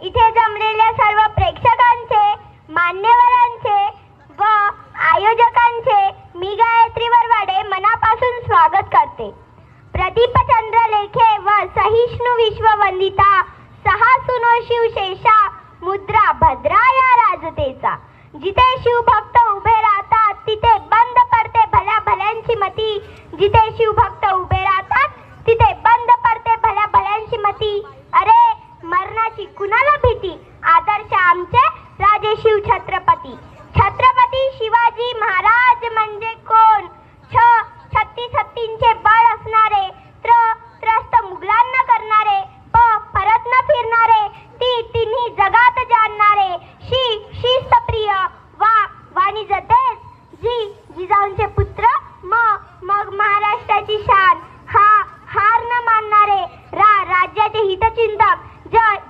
इथे जमलेल्या सर्व प्रेक्षकांचे, मान्यवरांचे व आयोजकांचे मी गायत्री वरवाडे मनापासून स्वागत करते. प्रदीपचंद्र लेखे व सहिष्णु विश्ववंदिता सहा सुनो शिवशेषा मुद्रा भद्रा या राजतेचा. जिथे शिवभक्त उभे राहतात तिथे बंद पडते भल्या भल्यांची मती. जिथे शिवभक्त उभे राहतात तिथे बंद पडते भल्या भल्यांची मती. अरे मरणाची कुणाला भीती, आदर्श आमचे राजे शिव छत्रपती. छत्रपती शिवाजी महाराज म्हणजे कोण? छत्तीस हत्तींचे बळ असणारे, त्रस्त मुघलांना करणारे, परत न फिरणारे, तिन्ही जगात जाणणारे, शिस्तप्रिय वाणिज्य देश, जिजाऊंचे पुत्र, मग महाराष्ट्राची शान, हार न मानणारे, राज्याचे हितचिंतक,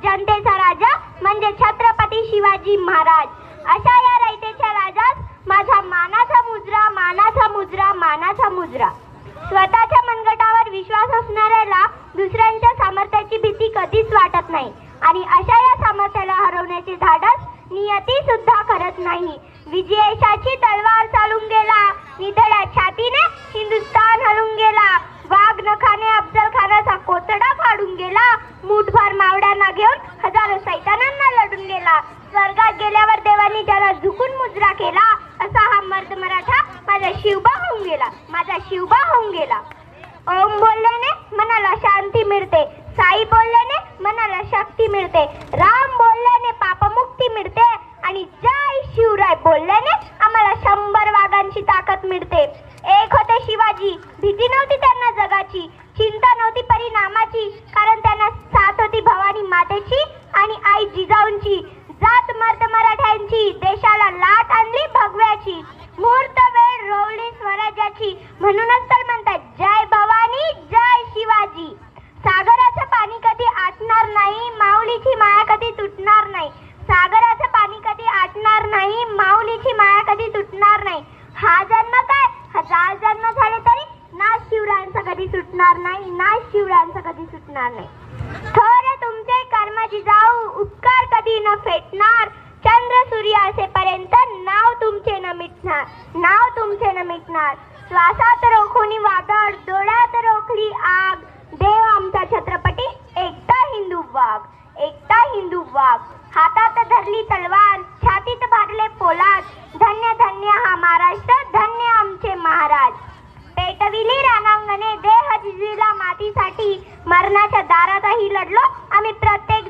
जनतेचा राजा म्हणजे छत्रपती शिवाजी महाराज. अशा या रयतेच्या राजास माझा मानाचा मुजरा, मानाचा मुजरा, मानाचा मुजरा. स्वतःच्या मनगटावर विश्वास असणाऱ्याला दुसऱ्यांच्या सामर्थ्याची भीती कधीच वाटत नाही आणि अशा या सामर्थ्याला हरवण्याचे धाडस नियती सुद्धा करत नाही. विजयेशाची तलवार चालून गेला, निधड्या छातीने हिंदुस्थान हलून गेला. वाघ नखाने अफजल खानाचा कोतडा फाडून गेला. मुठभर मावड्यांना घेऊन हजारो सैतानांना लढून गेला. स्वर्गात गेल्यावर देवांनी त्याला झुकून मुजरा केला. असा हा मर्द मराठा माझा शिवबा होऊन गेला, माझा शिवबा होऊन गेला. ओम बोलल्याने मनाला शांती मिळते, साई बोलल्याने मनाला शक्ती मिळते, राम बोलल्याने पापमुक्ती मिळते आणि जय शिवराय बोलल्याने आम्हाला 100 वाघांची ताकद मिळते. एक होते शिवाजी, भीती नव्हती त्यांना जगाची, चिंता नव्हती परिणामाची, कारण त्यांना साथ होती भवानी मातेची आणि आई जिजाऊंची. जात मर्द मराठ्यांची, देशाला लाट आणली भगव्याची, मुहूर्त वेळ रोवली स्वराज्याची. म्हणूनच तर म्हणतात जय भवानी जय शिवाजी. सागराचं पाणी कधी आटणार नाही, माऊलीची माया कधी तुटणार नाही. सागराचं पाणी कधी आटणार नाही, माऊलीची माया कधी तुटणार नाही. हा जन्म काय 1000 जन्म झाले तरी नाश शिवरायांचा कधी सुटणार नाही, नाश शिवरायांचा कधी सुटणार नाही. थोर तुमचे कर्म जिजाऊ, उपकार कधी न फेटणार. चंद्र सूर्य असेपर्यंत नाव तुमचे न मिटणार, नाव तुमचे न मिटणार. श्वासात रोखुनी वादळ, डोळ्यात रोखली आग, देव आमचा छत्रपती एकटा हिंदू वाघ, एकटा हिंदू वाघ. हातात धरली तलवार, छातीत भरले पोलाद. धन्य धन्य हा महाराष्ट्र, धन्य आमचे महाराज. पेटविली रणांगणे, देह झिजला मातीसाठी. मरणाच्या दारातही लढलो आम्ही प्रत्येक